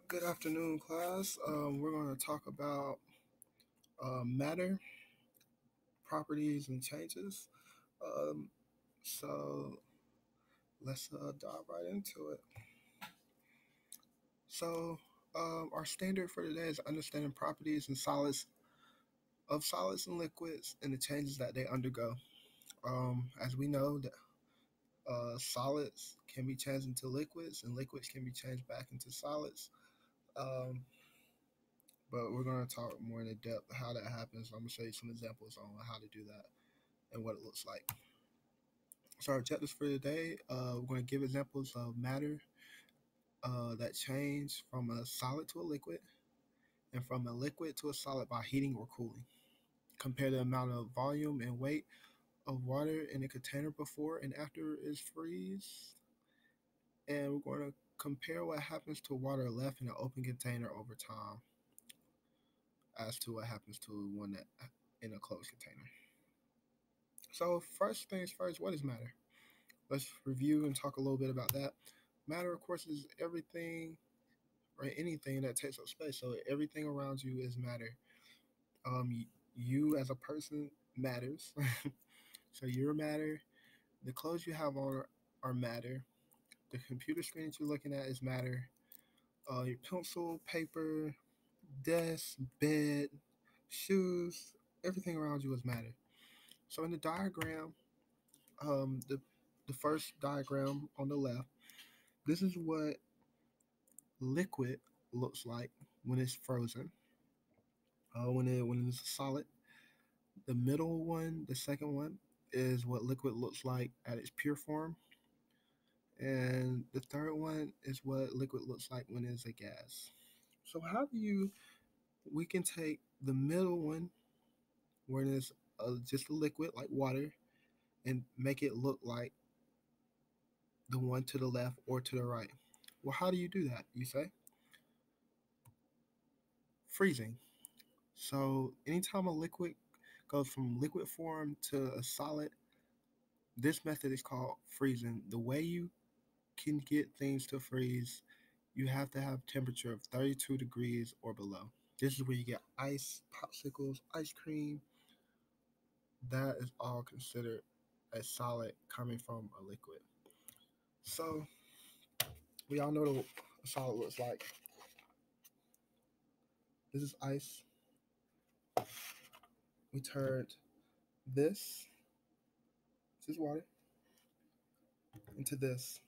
Good afternoon, class. We're going to talk about matter, properties, and changes. Um, so let's dive right into it. So, our standard for today is understanding properties and solids of solids and liquids and the changes that they undergo. As we know, that solids can be changed into liquids, and liquids can be changed back into solids. Um, but we're going to talk more in depth how that happens. I'm going to show you some examples on how to do that and what it looks like. So our objectives for today, we're going to give examples of matter that change from a solid to a liquid and from a liquid to a solid by heating or cooling. Compare the amount of volume and weight of water in a container before and after it freeze. And we're going to compare what happens to water left in an open container over time as to what happens to one that in a closed container. So first things first, what is matter? Let's review and talk a little bit about that. Matter, of course, is everything or anything that takes up space. So everything around you is matter. You as a person matters. So you're matter. The clothes you have on are matter. The computer screen that you're looking at is matter. Your pencil, paper, desk, bed, shoes, everything around you is matter. So in the diagram, the first diagram on the left, this is what liquid looks like when it's frozen. When it's solid. The middle one, the second one, is what liquid looks like at its pure form, and the third one is what liquid looks like when it's a gas. So how do you? We can take the middle one, where it's just a liquid like water, and make it look like the one to the left or to the right. Well, how do you do that? You say freezing. So anytime a liquid goes from liquid form to a solid, this method is called freezing. The way you can get things to freeze, you have to have temperature of 32 degrees or below. This is where you get ice, popsicles, ice cream. That is all considered a solid coming from a liquid. So we all know what a solid looks like. This is ice. We turned this is water, into this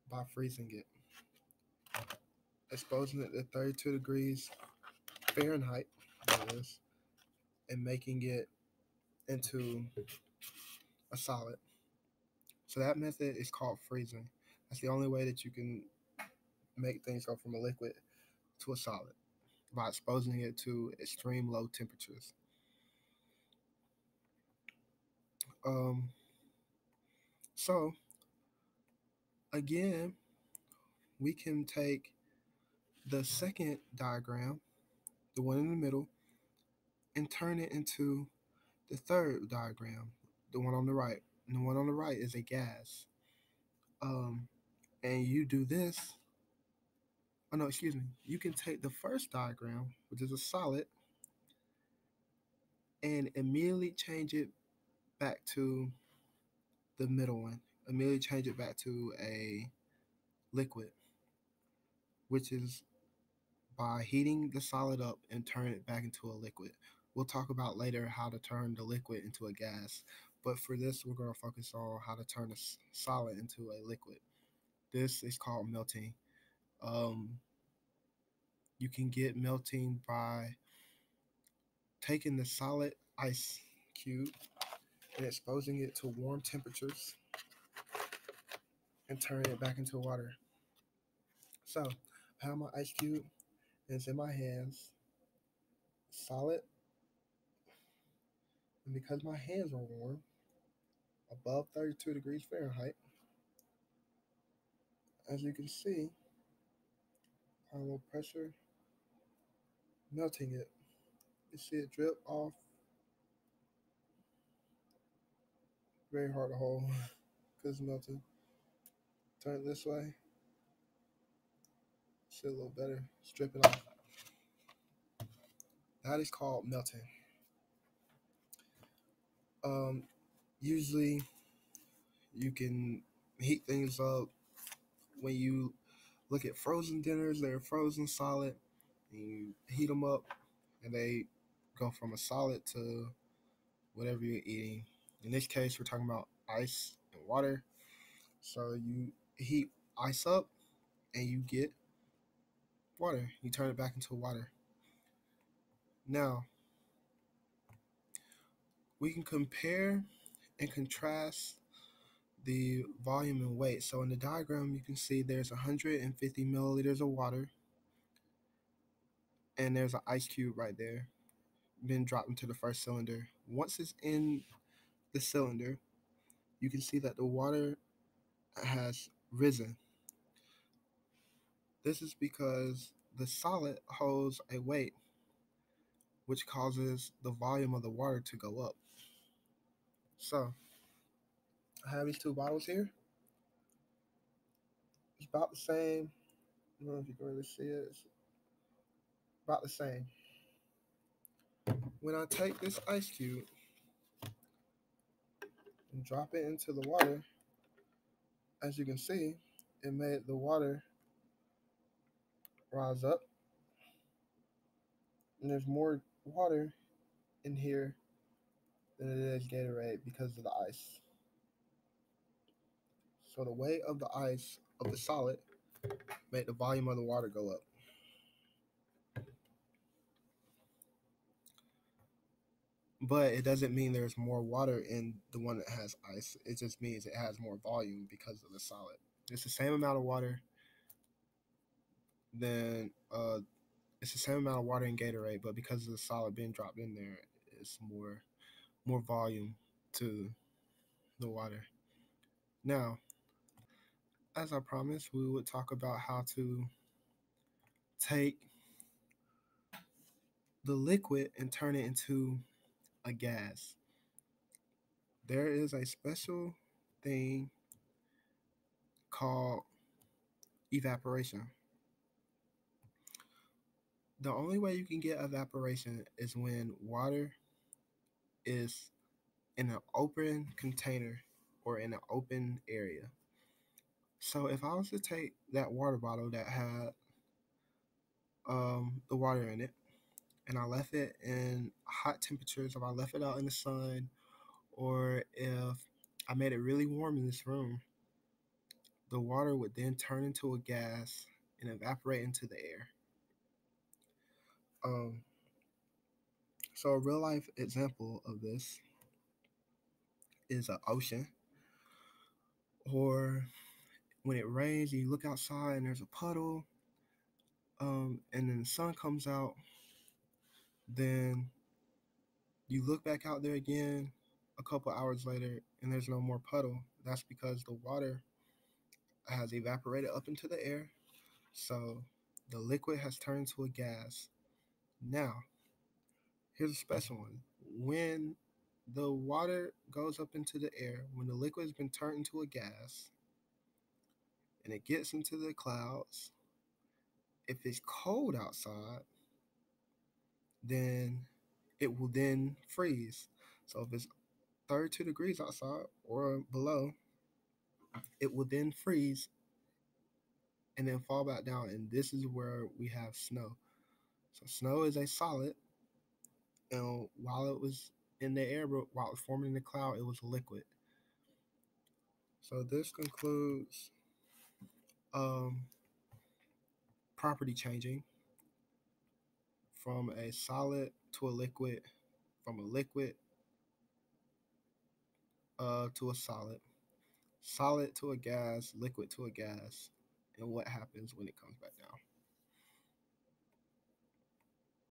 by freezing it, exposing it to 32 degrees Fahrenheit, that is, and making it into a solid. So that method is called freezing. That's the only way that you can make things go from a liquid to a solid, by exposing it to extreme low temperatures. Um, so again, we can take the second diagram, the one in the middle, and turn it into the third diagram, the one on the right. And the one on the right is a gas. Um, and you do this. Oh no, excuse me. You can take the first diagram, which is a solid, and immediately change it back to the middle one. Immediately change it back to a liquid, which is by heating the solid up and turn it back into a liquid. We'll talk about later how to turn the liquid into a gas, but for this, we're going to focus on how to turn a solid into a liquid. This is called melting. Um, you can get melting by taking the solid ice cube and exposing it to warm temperatures and turning it back into water. So I have my ice cube and it's in my hands, solid, and because my hands are warm, above 32 degrees Fahrenheit, as you can see, a little pressure, melting it. You see it drip off, very hard to hold because it's melting. Turn it this way. see a little better. It's dripping off. That is called melting. Um, Usually you can heat things up when you look at frozen dinners. They're frozen solid, and you heat them up, and they go from a solid to whatever you're eating. In this case, we're talking about ice and water. So you heat ice up, and you get water. You turn it back into water. Now, we can compare and contrast the volume and weight. So in the diagram, you can see there's 150 milliliters of water, and there's an ice cube right there, been dropped into the first cylinder. Once it's in the cylinder, you can see that the water has risen. This is because the solid holds a weight, which causes the volume of the water to go up. So I have these two bottles here. It's about the same. I don't know if you can really see it. It's about the same. When I take this ice cube and drop it into the water, as you can see, it made the water rise up. And there's more water in here than it is Gatorade because of the ice. So the weight of the ice of the solid made the volume of the water go up. But it doesn't mean there's more water in the one that has ice. It just means it has more volume because of the solid. It's the same amount of water than it's the same amount of water in Gatorade, but because of the solid being dropped in there, it's more volume to the water. Now, as I promised, we would talk about how to take the liquid and turn it into a gas. There is a special thing called evaporation. The only way you can get evaporation is when water is in an open container or in an open area. So if I was to take that water bottle that had the water in it, and I left it in hot temperatures, if I left it out in the sun, or if I made it really warm in this room, the water would then turn into a gas and evaporate into the air. Um, so a real life example of this is an ocean, or when it rains, you look outside and there's a puddle, and then the sun comes out, then you look back out there again a couple hours later and there's no more puddle. That's because the water has evaporated up into the air, so the liquid has turned to a gas. Now, here's a special one. When the water goes up into the air, when the liquid has been turned into a gas and it gets into the clouds, if it's cold outside, then it will then freeze. So if it's 32 degrees outside or below, it will then freeze and then fall back down. And this is where we have snow. So snow is a solid, and while it was in the air, while it was forming in the cloud, it was a liquid. So this concludes um, property changing from a solid to a liquid, from a liquid to a solid, solid to a gas, liquid to a gas, and what happens when it comes back down.